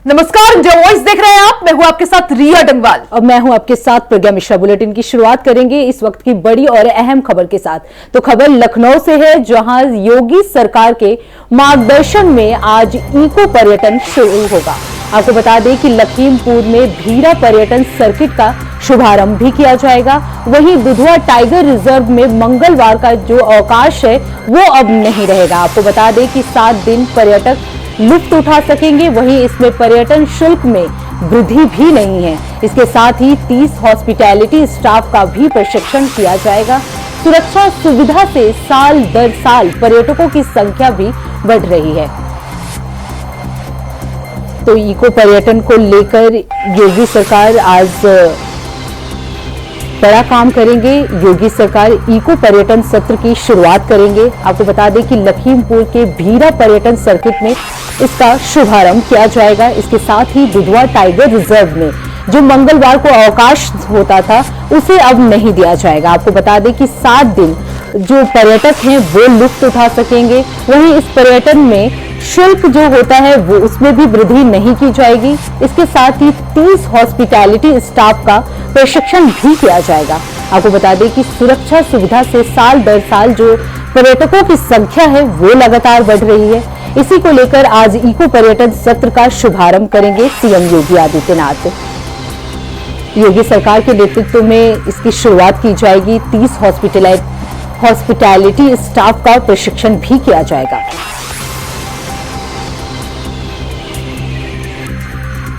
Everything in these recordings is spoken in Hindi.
नमस्कार, जो वॉइस देख रहे हैं आप, मैं हूं आपके साथ रिया डंगवाल और मैं हूं आपके साथ प्रज्ञा मिश्रा। बुलेटिन की शुरुआत करेंगे इस वक्त की बड़ी और अहम खबर के साथ। तो खबर लखनऊ से है, जहां योगी सरकार के मार्गदर्शन में आज इको पर्यटन शुरू होगा। आपको बता दें कि लखीमपुर में भीरा पर्यटन सर्किट का शुभारंभ भी किया जाएगा। वहीं दुधवा टाइगर रिजर्व में मंगलवार का जो अवकाश है वो अब नहीं रहेगा। आपको बता दें कि 7 दिन पर्यटक लुत्फ उठा सकेंगे। वहीं इसमें पर्यटन शुल्क में वृद्धि भी नहीं है। इसके साथ ही 30 हॉस्पिटैलिटी स्टाफ का भी प्रशिक्षण किया जाएगा। सुरक्षा सुविधा से साल दर साल पर्यटकों की संख्या भी बढ़ रही है। तो इको पर्यटन को लेकर योगी सरकार आज बड़ा काम करेंगे। योगी सरकार इको पर्यटन सत्र की शुरुआत करेंगे। आपको बता दें कि लखीमपुर के भीरा पर्यटन सर्किट में इसका शुभारंभ किया जाएगा। इसके साथ ही दुधवा टाइगर रिजर्व में जो मंगलवार को अवकाश होता था उसे अब नहीं दिया जाएगा। आपको बता दें कि 7 दिन जो पर्यटक हैं वो लुत्फ उठा सकेंगे। वहीं इस पर्यटन में शुल्क जो होता है वो उसमें भी वृद्धि नहीं की जाएगी। इसके साथ ही 30 हॉस्पिटैलिटी स्टाफ का प्रशिक्षण भी किया जाएगा। आपको बता दें कि सुरक्षा सुविधा से साल दर साल जो पर्यटकों की संख्या है वो लगातार बढ़ रही है। इसी को लेकर आज इको पर्यटन सत्र का शुभारंभ करेंगे सीएम योगी आदित्यनाथ। योगी सरकार के नेतृत्व में इसकी शुरुआत की जाएगी। 30 हॉस्पिटैलिटी स्टाफ का प्रशिक्षण भी किया जाएगा।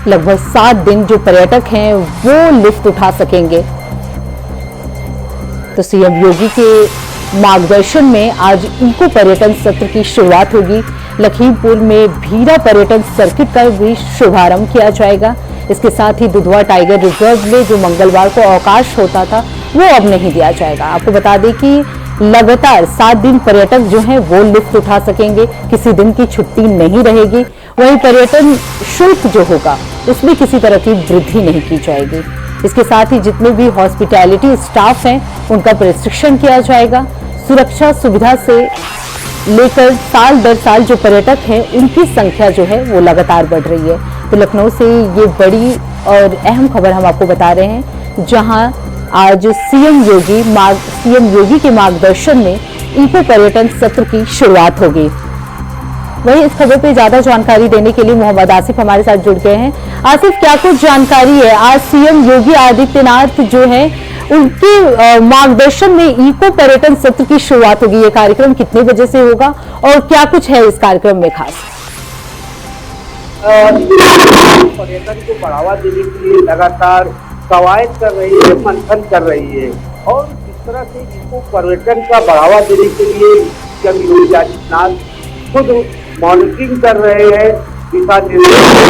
लगभग 7 दिन जो पर्यटक हैं वो लुत्फ उठा सकेंगे। तो सीएम योगी के मार्गदर्शन में आज इको पर्यटन सत्र की शुरुआत होगी। लखीमपुर में भीरा पर्यटन सर्किट का भी शुभारंभ किया जाएगा। इसके साथ ही दुधवा टाइगर रिजर्व में जो मंगलवार को अवकाश होता था वो अब नहीं दिया जाएगा। आपको बता दें कि लगातार 7 दिन पर्यटक जो हैं वो लुत्फ उठा सकेंगे। किसी दिन की छुट्टी नहीं रहेगी। वहीं पर्यटन शुल्क जो होगा उसमें किसी तरह की वृद्धि नहीं की जाएगी। इसके साथ ही जितने भी हॉस्पिटैलिटी स्टाफ हैं उनका प्रशिक्षण किया जाएगा। सुरक्षा सुविधा से लेकर साल दर साल जो पर्यटक हैं उनकी संख्या जो है वो लगातार बढ़ रही है। तो लखनऊ से ये बड़ी और अहम खबर हम आपको बता रहे हैं, जहां आज सीएम योगी के मार्गदर्शन में इको पर्यटन सत्र की शुरुआत होगी। वहीं इस खबर पे ज्यादा जानकारी देने के लिए मोहम्मद आसिफ हमारे साथ जुड़ गए हैं। आसिफ, क्या कुछ जानकारी है? आज सीएम योगी आदित्यनाथ जो है उनके मार्गदर्शन में इको पर्यटन सत्र की शुरुआत होगी। ये कार्यक्रम कितने बजे से होगा और क्या कुछ है इस कार्यक्रम में खास? पर्यटन को बढ़ावा देने के लिए लगातार कवायद कर रही है, मंथन कर रही है और जिस तरह से इको पर्यटन का बढ़ावा देने के लिए सीएम योगी आदित्यनाथ खुद मॉनिटरिंग कर रहे हैं, दिशा निर्देश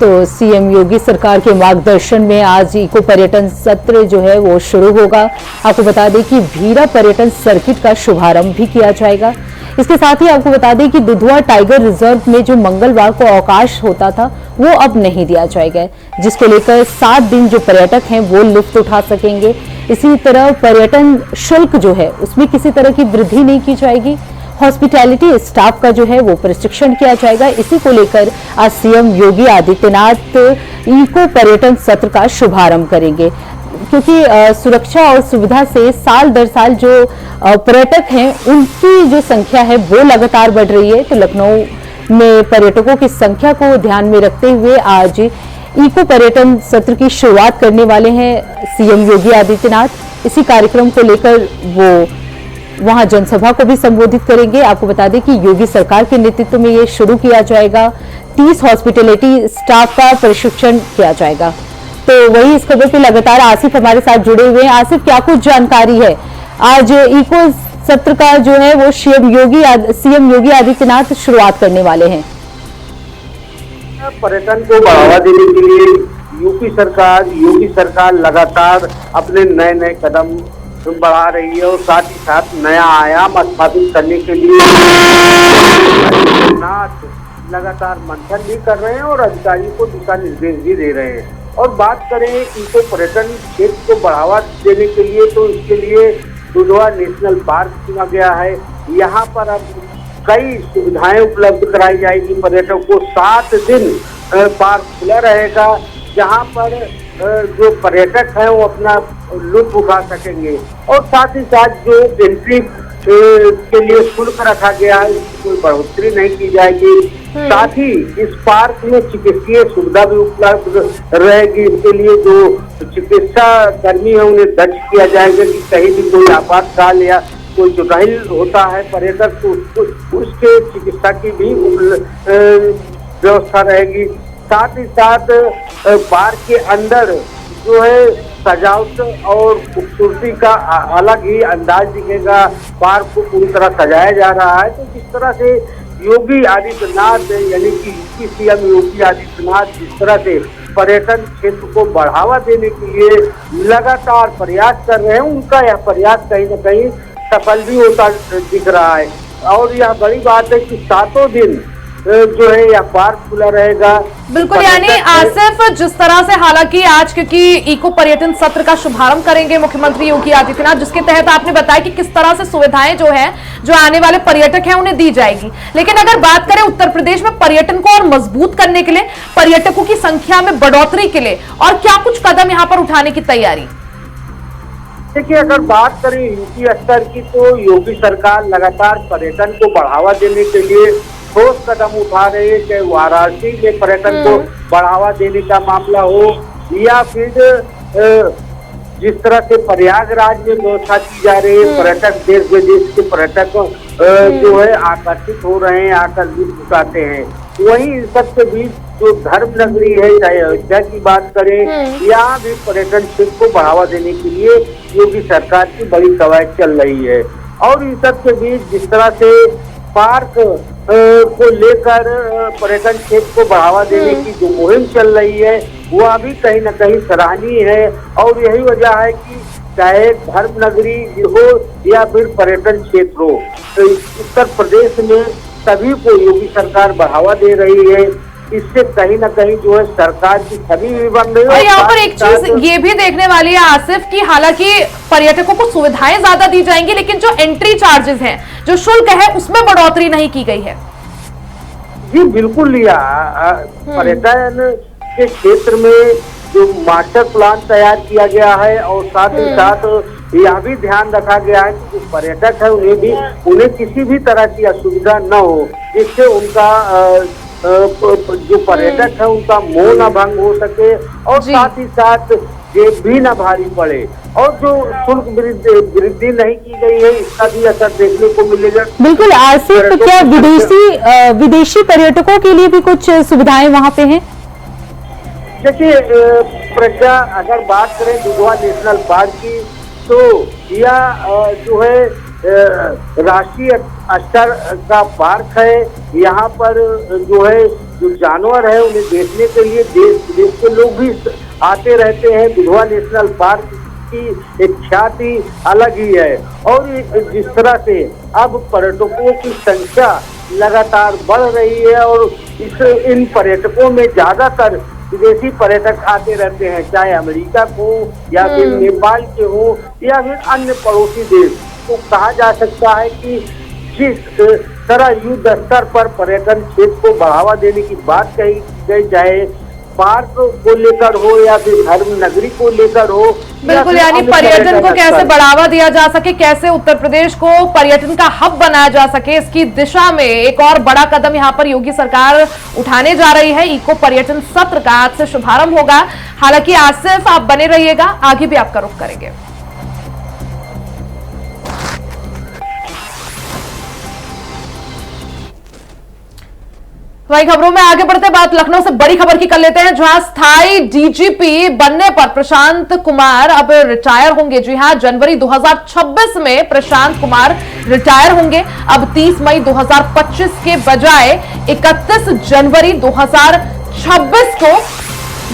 तो सीएम योगी सरकार के मार्गदर्शन में आज इको पर्यटन सत्र जो है वो शुरू होगा। आपको बता दें कि भीरा पर्यटन सर्किट का शुभारंभ भी किया जाएगा। इसके साथ ही आपको बता दें कि दुधवा टाइगर रिजर्व में जो मंगलवार को अवकाश होता था वो अब नहीं दिया जाएगा, जिसको लेकर 7 दिन जो पर्यटक हैं वो लुत्फ उठा सकेंगे। इसी तरह पर्यटन शुल्क जो है उसमें किसी तरह की वृद्धि नहीं की जाएगी। हॉस्पिटैलिटी स्टाफ का जो है वो प्रशिक्षण किया जाएगा। इसी को लेकर आज सीएम योगी आदित्यनाथ इको पर्यटन सत्र का शुभारंभ करेंगे, क्योंकि सुरक्षा और सुविधा से साल दर साल जो पर्यटक हैं उनकी जो संख्या है वो लगातार बढ़ रही है। तो लखनऊ में पर्यटकों की संख्या को ध्यान में रखते हुए आज इको पर्यटन सत्र की शुरुआत करने वाले हैं सीएम योगी आदित्यनाथ। इसी कार्यक्रम को लेकर वो वहां जनसभा को भी संबोधित करेंगे। आपको बता दें कि योगी सरकार के नेतृत्व में ये शुरू किया जाएगा। 30 हॉस्पिटैलिटी स्टाफ का प्रशिक्षण किया जाएगा। तो वही इस खबर पे लगातार आसिफ हमारे साथ जुड़े हुए हैं। आसिफ, क्या कुछ जानकारी है? आज इको सत्र का जो है वो सीएम योगी आदित्यनाथ शुरुआत करने वाले हैं। पर्यटन को बढ़ावा देने के लिए योगी सरकार लगातार अपने नए नए कदम बढ़ा रही है और साथ ही साथ नया आयाम स्थापित करने के लिए लगातार मंथन भी कर रहे हैं और अधिकारियों को दिशा निर्देश भी दे रहे हैं। और बात करें इनको पर्यटन क्षेत्र को बढ़ावा देने के लिए, तो इसके लिए दुधवा नेशनल पार्क चुना गया है। यहाँ पर अब कई सुविधाएं उपलब्ध कराई जाएगी पर्यटकों को। 7 दिन पार्क खुला रहेगा, जहाँ पर जो पर्यटक हैं वो अपना लुत्फ उठा सकेंगे। और साथ ही साथ जो एंट्री के लिए शुल्क रखा गया है, इसकी कोई बढ़ोतरी नहीं की जाएगी। साथ ही इस पार्क में चिकित्सीय सुविधा भी उपलब्ध रहेगी। इसके लिए जो चिकित्सा कर्मी है उन्हें दर्ज किया जाएगा कि कहीं भी कोई आपातकाल या कोई जुटाइल होता है पर्यटक, तो उसके चिकित्सा की भी व्यवस्था रहेगी। साथ ही साथ पार्क के अंदर जो है सजावट और खूबसूरती का अलग ही अंदाज दिखेगा। पार्क को पूरी तरह सजाया जा रहा है। तो जिस तरह से योगी आदित्यनाथ यानी कि यूपी सीएम योगी आदित्यनाथ जिस तरह से पर्यटन क्षेत्र को बढ़ावा देने के लिए लगातार प्रयास कर रहे हैं, उनका यह प्रयास कहीं न कहीं सफल भी होता दिख रहा है। और यह बड़ी बात है कि 7 दिन जो है यह पार्क खुला रहेगा। बिल्कुल, यानी आसिफ, जिस तरह से हालांकि आज क्योंकि इको पर्यटन सत्र का शुभारंभ करेंगे मुख्यमंत्री योगी आदित्यनाथ, जिसके तहत आपने बताया कि किस तरह से सुविधाएं जो है जो आने वाले पर्यटक हैं उन्हें दी जाएगी। लेकिन अगर बात करें उत्तर प्रदेश में पर्यटन को और मजबूत करने के लिए, पर्यटकों की संख्या में बढ़ोतरी के लिए और क्या कुछ कदम यहाँ पर उठाने की तैयारी? देखिए, अगर बात करें यूपी स्तर की, तो योगी सरकार लगातार पर्यटन को बढ़ावा देने के लिए ठोस कदम उठा रहे हैं। चाहे वाराणसी में पर्यटन को बढ़ावा देने का मामला हो, या फिर जिस तरह से प्रयागराज में व्यवस्था की जा रही है, पर्यटक देश विदेश के पर्यटक जो है आकर्षित हो रहे हैं, आकर लुत्फ उठाते हैं। वहीं इन सबके बीच जो धर्म नगरी है, चाहे अयोध्या की बात करें, यहाँ भी पर्यटन क्षेत्र को बढ़ावा देने के लिए योगी सरकार की बड़ी कवायद चल रही है। और इन सबके बीच जिस तरह से पार्क को लेकर पर्यटन क्षेत्र को बढ़ावा देने की जो मुहिम चल रही है, वह भी कहीं न कहीं सराहनीय है। और यही वजह है कि चाहे धर्म नगरी हो या फिर पर्यटन क्षेत्र हो, तो उत्तर प्रदेश में सभी को योगी सरकार बढ़ावा दे रही है। इससे कहीं न कहीं जो है सरकार की छवि भी बन रही है। और यहाँ पर एक चीज ये भी देखने वाली है आसिफ कि हालांकि पर्यटकों को सुविधाएं ज्यादा दी जाएंगी, लेकिन जो एंट्री चार्जेस हैं, जो शुल्क है, उसमें बढ़ोतरी नहीं की गई है। जी बिल्कुल लिया। पर्यटन के क्षेत्र में जो मास्टर प्लान तैयार किया गया है, और साथ ही साथ यह भी ध्यान रखा गया है कि जो पर्यटक है उन्हें किसी भी तरह की असुविधा न हो, जिससे उनका जो पर्यटक है उनका मोह न भंग हो सके, और साथ ही साथ जेब भी न भारी पड़े। और जो शुल्क वृद्धि नहीं की गई है, इसका भी असर देखने को मिलेगा। बिल्कुल आसिफ, क्या विदेशी पर्यटकों के लिए भी कुछ सुविधाएं वहाँ पे हैं? देखिए प्रज्ञा, अगर बात करें दुधवा नेशनल पार्क की, तो यह जो है राष्ट्रीय स्तर का पार्क है। यहाँ पर जो है जो जानवर है उन्हें देखने के लिए देश विदेश के लोग भी आते रहते हैं। दुधवा नेशनल पार्क की एक ख्याति अलग ही है। और जिस तरह से अब पर्यटकों की संख्या लगातार बढ़ रही है, और इन पर्यटकों में ज्यादातर विदेशी पर्यटक आते रहते हैं, चाहे अमेरिका को या फिर नेपाल के हो या फिर अन्य पड़ोसी देश। तो कहा जा सकता है कि जिस तरह युद्ध स्तर पर पर्यटन क्षेत्र को बढ़ावा देने की बात कही गई, चाहे पार्क को लेकर हो या फिर धर्म नगरी को लेकर हो, बिल्कुल, यानी पर्यटन को कैसे बढ़ावा दिया जा सके, कैसे उत्तर प्रदेश को पर्यटन का हब बनाया जा सके, इसकी दिशा में एक और बड़ा कदम यहाँ पर योगी सरकार उठाने जा रही है। इको पर्यटन सत्र का आज से शुभारंभ होगा। हालांकि आसिफ, आप बने रहिएगा, आगे भी आपका रुख करेंगे। वही खबरों में आगे बढ़ते बात लखनऊ से बड़ी खबर की कर लेते हैं, जहां स्थायी डीजीपी बनने पर प्रशांत कुमार अब रिटायर होंगे। जी हां, जनवरी 2026 में प्रशांत कुमार रिटायर होंगे। अब 30 मई 2025 के बजाय 31 जनवरी 2026 को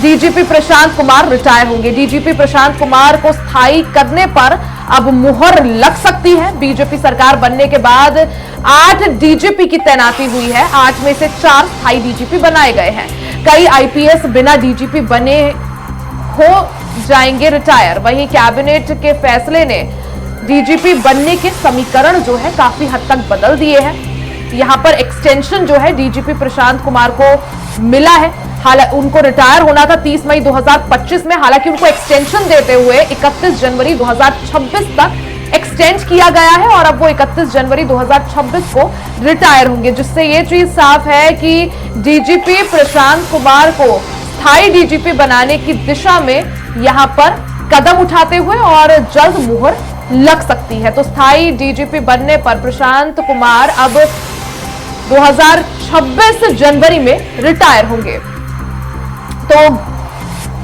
डीजीपी प्रशांत कुमार रिटायर होंगे। डीजीपी प्रशांत कुमार को स्थायी करने पर अब मुहर लग सकती है। बीजेपी सरकार बनने के बाद 8 डीजीपी की तैनाती हुई है। 8 में से 4 स्थायी डीजीपी बनाए गए हैं। कई आईपीएस बिना डीजीपी बने हो जाएंगे रिटायर। वहीं कैबिनेट के फैसले ने डीजीपी बनने के समीकरण जो है काफी हद तक बदल दिए हैं। यहां पर एक्सटेंशन जो है डीजीपी प्रशांत कुमार को मिला है। हालांकि उनको रिटायर होना था 30 मई 2025 में, हालांकि उनको एक्सटेंशन देते हुए 31 जनवरी 2026 तक एक्सटेंड किया गया है और अब वो 31 जनवरी 2026 को रिटायर होंगे, जिससे ये चीज साफ है कि डीजीपी प्रशांत कुमार को स्थायी डीजीपी बनाने की दिशा में यहां पर कदम उठाते हुए और जल्द मुहर लग सकती है। तो स्थायी डीजीपी बनने पर प्रशांत कुमार अब 2026 जनवरी में रिटायर होंगे। तो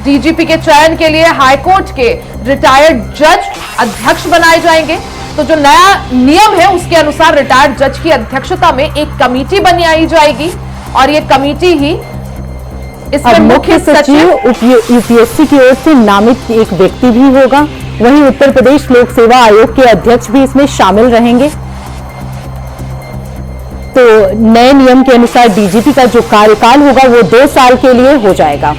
डीजीपी के चयन के लिए हाईकोर्ट के रिटायर्ड जज अध्यक्ष बनाए जाएंगे। तो जो नया नियम है उसके अनुसार रिटायर्ड जज की अध्यक्षता में एक कमेटी बनाई जाएगी और ये कमेटी ही इसमें मुख्य सचिव यूपीएससी की ओर से नामित एक व्यक्ति भी होगा। वहीं उत्तर प्रदेश लोक सेवा आयोग के अध्यक्ष भी इसमें शामिल रहेंगे। तो नए नियम के अनुसार डीजीपी का जो कार्यकाल होगा वो 2 साल के लिए हो जाएगा।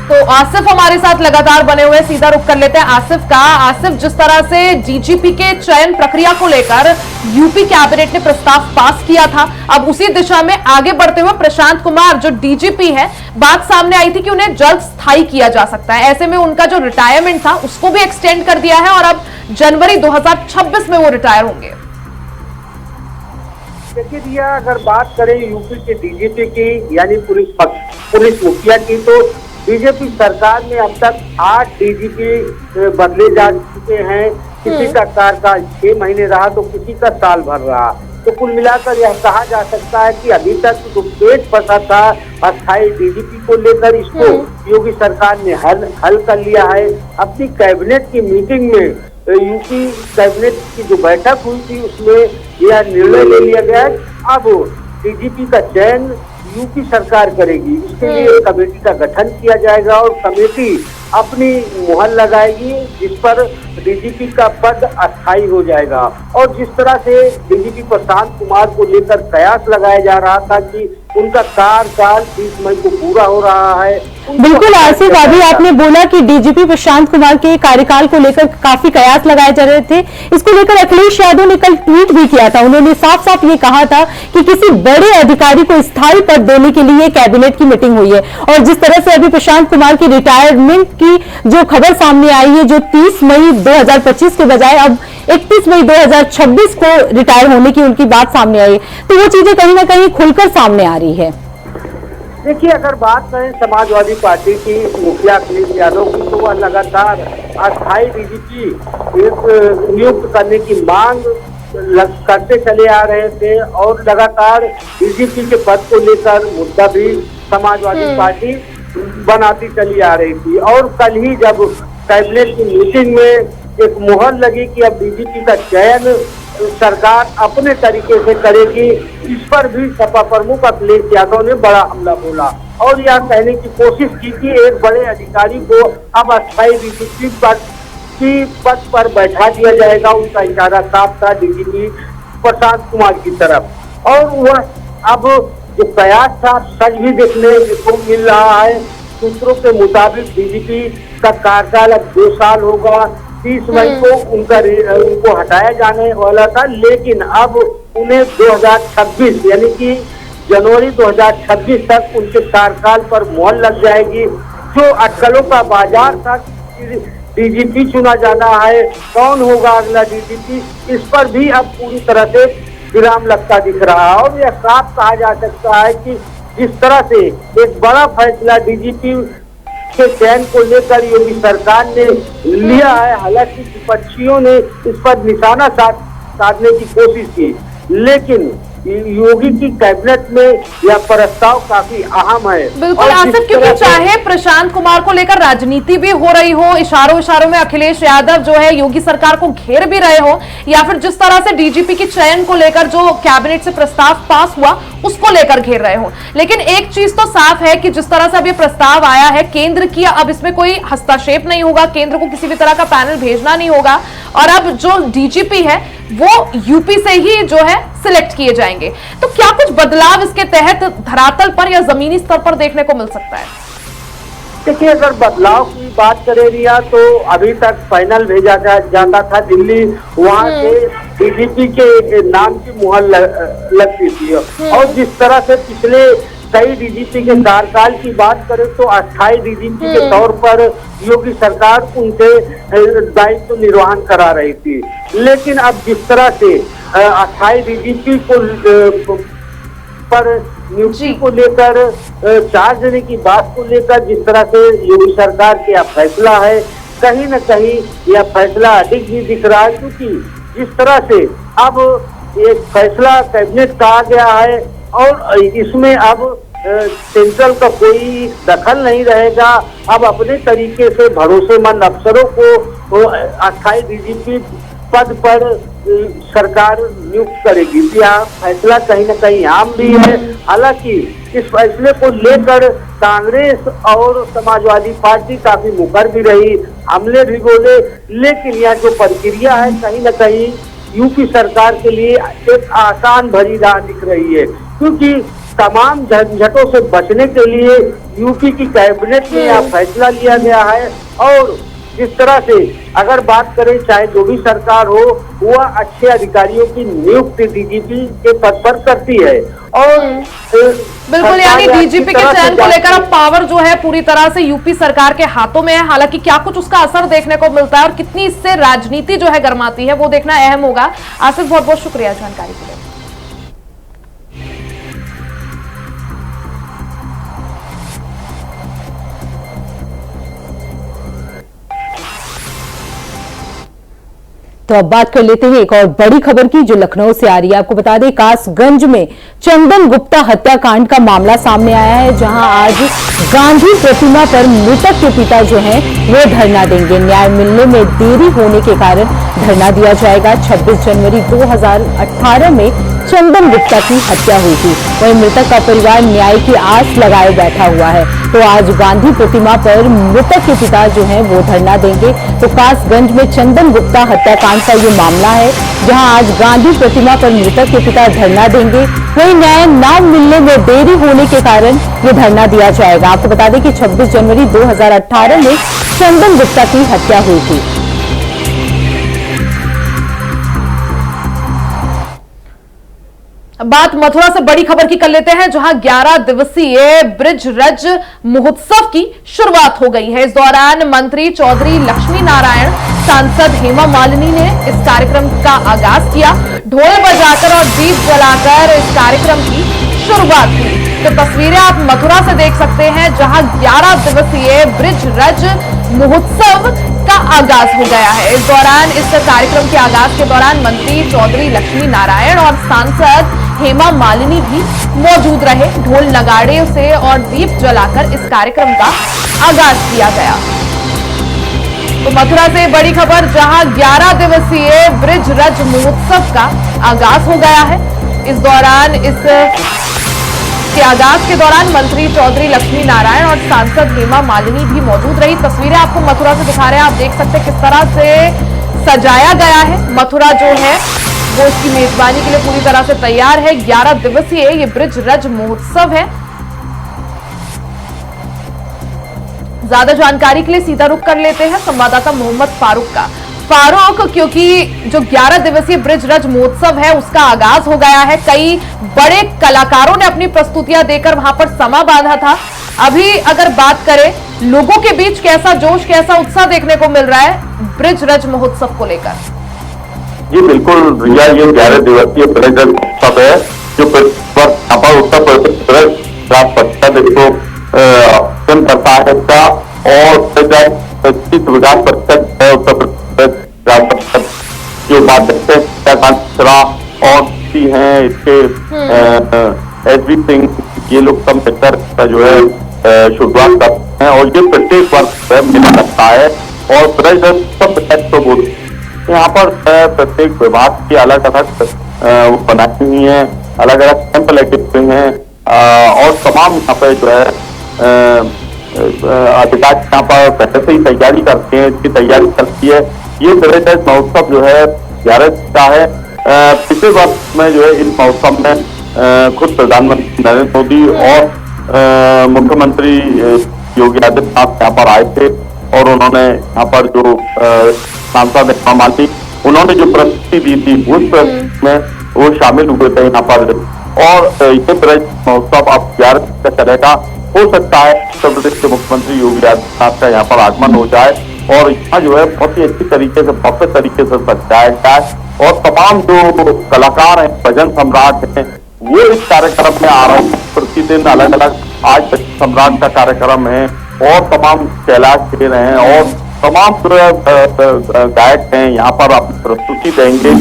तो आसिफ हमारे साथ लगातार बने हुए, सीधा रुख कर लेते हैं आसिफ का। आसिफ, जिस तरह से डीजीपी के चयन प्रक्रिया को लेकर यूपी कैबिनेट ने प्रस्ताव पास किया था, अब उसी दिशा में आगे बढ़ते हुए प्रशांत कुमार जो डीजीपी है, बात सामने आई थी कि उन्हें जल्द स्थायी किया जा सकता है। ऐसे में उनका जो रिटायरमेंट था उसको भी एक्सटेंड कर दिया है और अब जनवरी 2026 में वो रिटायर होंगे। देखिए रिया, अगर बात करें यूपी के डीजीपी की यानी पुलिस मुखिया की, तो बीजेपी सरकार में अब तक 8 डीजीपी बदले जा चुके हैं। किसी का कार्यकाल 6 महीने रहा तो किसी का साल भर रहा। तो कुल मिलाकर यह कहा जा सकता है कि अभी तक जो पेच फंसा था अस्थायी डीजीपी को लेकर, इसको योगी सरकार ने हल कर लिया है। अपनी कैबिनेट की मीटिंग में यूपी कैबिनेट की जो बैठक हुई थी उसमें यह निर्णय ले लिया गया। अब डीजीपी का चयन यूपी सरकार करेगी। इसके लिए कमेटी का गठन किया जाएगा और कमेटी अपनी मुहर लगाएगी जिस पर डीजीपी का पद अस्थायी हो जाएगा। और जिस तरह से डीजीपी प्रशांत कुमार को लेकर कयास लगाया जा रहा था कि उनका कार्यकाल 30 मई को पूरा हो रहा है। बिल्कुल आसिफ, अभी आपने बोला कि डीजीपी प्रशांत कुमार के कार्यकाल को लेकर काफी कयास लगाए जा रहे थे। इसको लेकर अखिलेश यादव ने कल ट्वीट भी किया था। उन्होंने साफ साफ ये कहा था कि किसी बड़े अधिकारी को स्थायी पद देने के लिए कैबिनेट की मीटिंग हुई है। और जिस तरह से अभी प्रशांत कुमार की रिटायरमेंट की जो खबर सामने आई है, जो 30 मई 2025 के बजाय अब 31 मई 2026 को रिटायर होने की उनकी बात सामने आई, तो वो चीजें कहीं ना कहीं खुलकर सामने आ रही है। देखिए, अगर बात करें समाजवादी पार्टी की मुखिया अखिलेश यादव की, तो वह लगातार अस्थायी डीजीपी नियुक्त करने की मांग करते चले आ रहे थे और लगातार डीजीपी के पद को लेकर मुद्दा भी समाजवादी पार्टी बनाती चली आ रही थी। और कल ही जब कैबिनेट की मीटिंग में एक मुहर लगी कि अब डीजीपी का चयन सरकार अपने तरीके से करेगी, इस पर भी सपा प्रमुख अखिलेश यादव ने बड़ा हमला बोला और यह कहने की कोशिश की कि एक बड़े अधिकारी को अब अस्थायी डीजीपी पद पर बैठा दिया जाएगा। उनका इशारा साफ था डीजीपी प्रशांत कुमार की तरफ और वह अब जो कयास था सच भी देखने को मिल रहा है। सूत्रों के मुताबिक डीजीपी का कार्यकाल अब 2 साल होगा। 30 मई को उनको हटाया जाने वाला था, लेकिन अब उन्हें 2026 यानी कि जनवरी 2026 तक उनके कार्यकाल पर मोहर लग जाएगी। जो अटकलों का बाजार था, डीजीपी चुना जाना है, कौन होगा अगला डीजीपी, इस पर भी अब पूरी तरह से विराम लगता दिख रहा है। और यह साफ कहा जा सकता है कि जिस तरह से एक बड़ा फैसला डीजीपी के चयन को लेकर योगी सरकार ने लिया है, हालांकि विपक्षियों ने इस पर निशाना साधने की कोशिश की, लेकिन योगी की कैबिनेट में यह प्रस्ताव काफी अहम है। बिल्कुल आसिफ, क्योंकि चाहे प्रशांत कुमार को लेकर राजनीति भी हो रही हो, इशारों में अखिलेश यादव जो है योगी सरकार को घेर भी रहे हो, या फिर जिस तरह से डीजीपी के चयन को लेकर जो कैबिनेट से प्रस्ताव पास हुआ उसको लेकर घेर रहे हो, लेकिन एक चीज तो साफ है कि जिस तरह से अब ये प्रस्ताव आया है केंद्र की, अब इसमें कोई हस्तक्षेप नहीं होगा, केंद्र को किसी भी तरह का पैनल भेजना नहीं होगा और अब जो डीजीपी है वो यूपी से ही जो है सिलेक्ट किए जाएंगे। तो क्या कुछ बदलाव इसके तहत धरातल पर या जमीनी स्तर पर देखने को मिल सकता है? देखिए, अगर बदलाव की बात करें रिया, तो अभी तक फाइनल भेजा जाता था दिल्ली, वहां से डीजीपी के नाम की मुहर लगती थी। और जिस तरह से पिछले कई डीजीपी के कार्यकाल की बात करें तो अस्थायी डीजीपी के तौर पर योगी सरकार उनसे दायित्व निर्वहन करा रही थी। लेकिन अब जिस तरह से अस्थायी डीजीपी को पर नियुक्ति को लेकर, चार्ज देने की बात को लेकर जिस तरह से योगी सरकार का यह फैसला है, कहीं न कहीं यह फैसला अधिक भी दिख रहा है, क्योंकि जिस तरह से अब एक फैसला कैबिनेट का आ गया है और इसमें अब सेंट्रल का कोई दखल नहीं रहेगा। अब अपने तरीके से भरोसेमंद अफसरों को अस्थायी डीजीपी पद पर सरकार नियुक्त करेगी। यह फैसला कहीं न कहीं आम भी है। हालांकि इस फैसले को लेकर कांग्रेस और समाजवादी पार्टी काफी मुखर भी रही, हमले भी बोले, लेकिन यह जो प्रक्रिया है कहीं न कहीं यूपी सरकार के लिए एक आसान भरी राह दिख रही है, क्योंकि तमाम झंझटों से बचने के लिए यूपी की कैबिनेट में यह फैसला लिया गया है। और जिस तरह से अगर बात करें, चाहे जो भी सरकार हो, वह अच्छे अधिकारियों की नियुक्ति डीजीपी के पद पर करती है। और बिल्कुल, यानी डीजीपी के चयन को लेकर अब पावर जो है पूरी तरह से यूपी सरकार के हाथों में है। हालांकि क्या कुछ उसका असर देखने को मिलता है और कितनी इससे राजनीति जो है गर्माती है, वो देखना अहम होगा। आसिफ, बहुत बहुत शुक्रिया जानकारी के लिए। तो अब बात कर लेते हैं एक और बड़ी खबर की, जो लखनऊ से आ रही है। आपको बता दें, कासगंज में चंदन गुप्ता हत्याकांड का मामला सामने आया है, जहां आज गांधी प्रतिमा पर मृतक के पिता जो हैं वो धरना देंगे। न्याय मिलने में देरी होने के कारण धरना दिया जाएगा। 26 जनवरी 2018 में चंदन गुप्ता की हत्या हुई थी। वहीं मृतक का परिवार न्याय की आस लगाए बैठा हुआ है। तो आज गांधी प्रतिमा पर मृतक के पिता जो हैं वो धरना देंगे। तो कासगंज में चंदन गुप्ता हत्याकांड का ये मामला है, जहां आज गांधी प्रतिमा पर मृतक के पिता धरना देंगे। वहीं न्याय न मिलने में देरी होने के कारण ये धरना दिया जाएगा। आपको बता दें कि 26 जनवरी 2018 में चंदन गुप्ता की हत्या हुई थी। बात मथुरा से बड़ी खबर की कर लेते हैं, जहां 11 दिवसीय ब्रिज रज महोत्सव की शुरुआत हो गई है। इस दौरान मंत्री चौधरी लक्ष्मी नारायण, सांसद हेमा मालिनी ने इस कार्यक्रम का आगाज किया। ढोल बजाकर और दीप जलाकर इस कार्यक्रम की शुरुआत हुई। तो तस्वीरें आप मथुरा से देख सकते हैं, जहां 11 दिवसीय ब्रिज रज महोत्सव का आगाज हो गया है। इस दौरान इस कार्यक्रम के आगाज के दौरान मंत्री चौधरी लक्ष्मी नारायण और सांसद हेमा मालिनी भी मौजूद रहे। ढोल नगाड़े से और दीप जलाकर इस कार्यक्रम का आगाज किया गया। तो मथुरा से बड़ी खबर, जहां 11 दिवसीय ब्रिज रज महोत्सव का आगाज हो गया है। इस दौरान के आगाज के दौरान मंत्री चौधरी लक्ष्मी नारायण और सांसद हेमा मालिनी भी मौजूद रही। तस्वीरें आपको मथुरा से दिखा रहे हैं, आप देख सकते हैं किस तरह से सजाया गया है। मथुरा जो है वो इसकी मेजबानी के लिए पूरी तरह से तैयार है। 11 दिवसीय ये ब्रिज रज महोत्सव है। ज्यादा जानकारी के लिए सीधा रुख कर लेते हैं संवाददाता मोहम्मद फारूक का। फारूक, क्योंकि जो 11 दिवसीय ब्रिज रज महोत्सव है उसका आगाज हो गया है, कई बड़े कलाकारों ने अपनी प्रस्तुतियां देकर वहां पर समा बांधा था। अभी अगर बात करें, लोगों के बीच कैसा जोश, कैसा उत्साह देखने को मिल रहा है ब्रिज रज महोत्सव को लेकर? जी बिल्कुल रिया, ये 11 दिवसीय ब्रिज रज महोत्सव है, जो उत्तर प्रदेश देखो करता है इसका। और विकास परिषद है उत्तर प्रदेश जो और हैं इसके एसवी सिंह, ये लोग सब मिलकर का जो है शुरुआत करते हैं। और ये प्रत्येक वर्ष मिला लगता है। और ब्रिज रज सब तो बोल यहाँ पर प्रत्येक विभाग की अलग अलग बनाई हुई है, अलग अलग कैंप लगे हुए हैं। और तमाम यहाँ पे जो है अधिकारी यहाँ पर पहले से ही तैयारी करते हैं, इसकी तैयारी करती है। ये ब्रिज रज महोत्सव जो है 11 का है। पिछले वर्ष में जो है इस महोत्सव में खुद प्रधानमंत्री नरेंद्र मोदी और मुख्यमंत्री योगी आदित्यनाथ यहाँ पर आए थे और उन्होंने यहाँ पर जो सांसद हेमा मालिनी उन्होंने जो प्रस्तुति दी थी उस प्रस्तुति में वो शामिल हुए थे यहाँ पर। और ये ब्रज महोत्सव अब 11 दिन तक चलेगा। हो सकता है उत्तर प्रदेश के मुख्यमंत्री योगी आदित्यनाथ का यहाँ पर आगमन हो जाए और यहाँ जो है बहुत ही अच्छी तरीके से भव्य तरीके से सजाया जाए और तमाम जो कलाकार हैं, भजन सम्राट हैं, वो इस कार्यक्रम में आ रहे हैं। प्रतिदिन अलग अलग आज भजन सम्राट का कार्यक्रम है और तमाम कैलाश खेल हैं और तमाम गायक हैं यहाँ पर अपनी प्रस्तुति देंगे।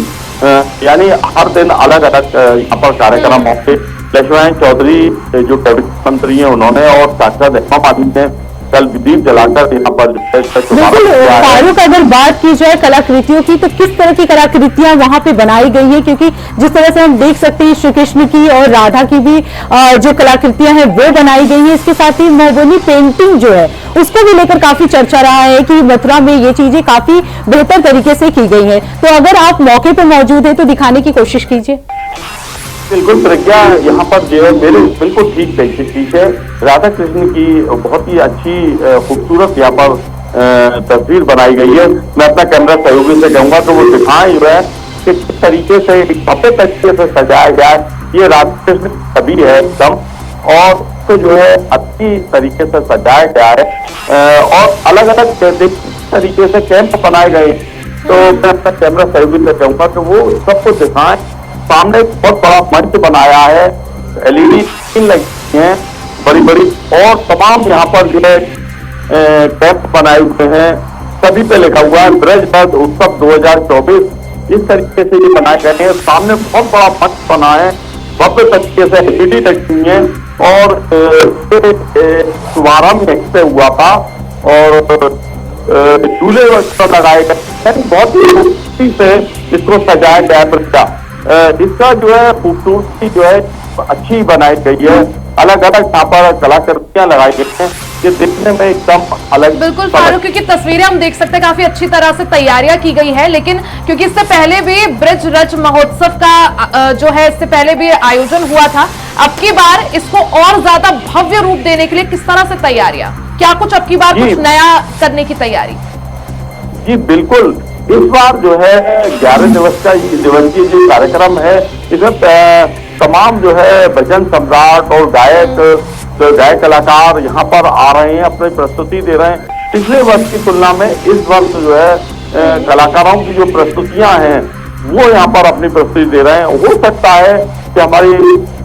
यानी हर दिन अलग अलग यहाँ पर कार्यक्रम होंगे। लक्ष्मण चौधरी जो कैबिनेट मंत्री हैं उन्होंने और सांसद हेमा मालिनी ने कल दीप जलाकर यहाँ पर बिल्कुल फारूक, अगर बात की जाए कलाकृतियों की तो किस तरह की कलाकृतियां वहां पे बनाई गई है, क्योंकि जिस तरह से हम देख सकते हैं श्री कृष्ण की और राधा की भी जो कलाकृतियां हैं वो बनाई गई है। इसके साथ ही महोबनी पेंटिंग जो है उसको भी लेकर काफी चर्चा रहा है कि मथुरा में ये चीजें काफी बेहतर तरीके से की गई है। तो अगर आप मौके पर मौजूद है तो दिखाने की कोशिश कीजिए। बिल्कुल प्रज्ञा, यहाँ पर जो है मेरे बिल्कुल ठीक चीज है। राधा कृष्ण की बहुत ही अच्छी खूबसूरत यहाँ पर तस्वीर बनाई गई है। मैं अपना कैमरा सहयोगी से कहूंगा तो वो दिखाएं जो है कि किस तरीके से भव्य तरीके से सजाया जाए। ये राधा कृष्ण की छवि है एकदम और उसको जो है अच्छी तरीके से सजाया गया है और अलग अलग तरीके से कैंप बनाए गए। तो मैं अपना कैमरा सहयोगी से कहूंगा कि वो सबको दिखाएं। सामने एक बहुत बड़ा मंच बनाया है, LED स्क्रीन लगी है बड़ी बड़ी और तमाम यहाँ पर जो है कैंप बनाए हुए हैं। सभी पे लिखा हुआ है ब्रज महोत्सव उत्सव 2024। इस तरीके से ये बनाए गए हैं। सामने बहुत बड़ा मंच बना है, भव्य तरीके से LED लगी हुई है और शुभारंभ से हुआ था और झूले लगाए गए। बहुत ही खूबसूरती से इसको सजाया गया प्रजा। इसका जो है खूबसूरती जो है अच्छी बनाई गई है। अलग अलग यहाँ पर कलाकृतियां लगाई गई हैं, ये देखने में एकदम अलग। बिल्कुल फारूक, क्योंकि तस्वीरें हम देख सकते हैं काफी अच्छी तरह से तैयारियां की गई है, लेकिन क्योंकि इससे पहले भी ब्रज रज महोत्सव का जो है इससे पहले भी आयोजन हुआ था, अब की बार इसको और ज्यादा भव्य रूप देने के लिए किस तरह से तैयारियां, क्या कुछ अब की बार कुछ नया करने की तैयारी? जी बिल्कुल, इस बार जो है 11 दिवसीय जो कार्यक्रम है इसमें तमाम जो है भजन सम्राट और गायक कलाकार यहाँ पर आ रहे हैं, अपनी प्रस्तुति दे रहे हैं। पिछले वर्ष की तुलना में इस वर्ष जो है कलाकारों की जो प्रस्तुतियां हैं वो यहाँ पर अपनी प्रस्तुति दे रहे हैं। हो सकता है कि हमारी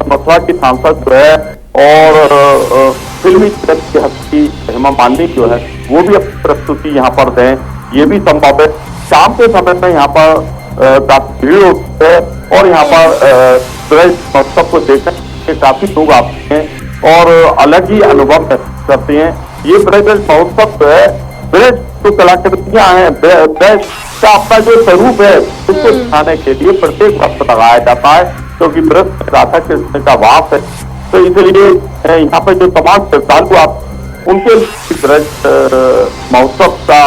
मथुरा की सांसद जो है और फिल्मी जगत की हस्ती हेमा मालिनी जो है वो भी अपनी प्रस्तुति यहाँ पर दें, ये भी संभव है। शाम के समय में यहाँ पर काफी भीड़ होती है और यहाँ पर ब्रज महोत्सव को देखने के काफी लोग आते हैं और अलग ही अनुभव करते हैं। ये ब्रज महोत्सव जो है, ब्रज जो कलाकृतियां हैं, ब्रज का अपना जो स्वरूप है उसको दिखाने के लिए प्रत्येक वर्ष लगाया जाता है, क्योंकि ब्रज राधा कृष्ण का वास है। तो इसलिए यहाँ पर जो तमाम श्रद्धालु आप उनके ब्रज महोत्सव का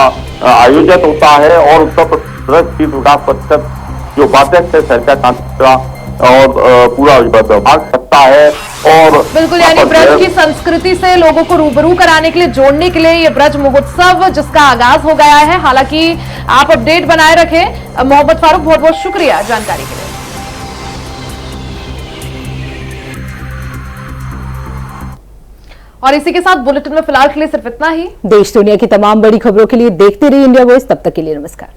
आयोजन होता है और उत्तर प्रदेश की विकास परिषद जो उपाध्यक्ष है सरकार का और पूरा विभाग करता है। और बिल्कुल, यानी ब्रज की संस्कृति से लोगों को रूबरू कराने के लिए, जोड़ने के लिए ये ब्रज महोत्सव जिसका आगाज हो गया है। हालांकि आप अपडेट बनाए रखें। मोहम्मद फारूक, बहुत बहुत शुक्रिया जानकारी के लिए। और इसी के साथ बुलेटिन में फिलहाल के लिए सिर्फ इतना ही। देश दुनिया की तमाम बड़ी खबरों के लिए देखते रहिए इंडिया वॉइस। तब तक के लिए नमस्कार।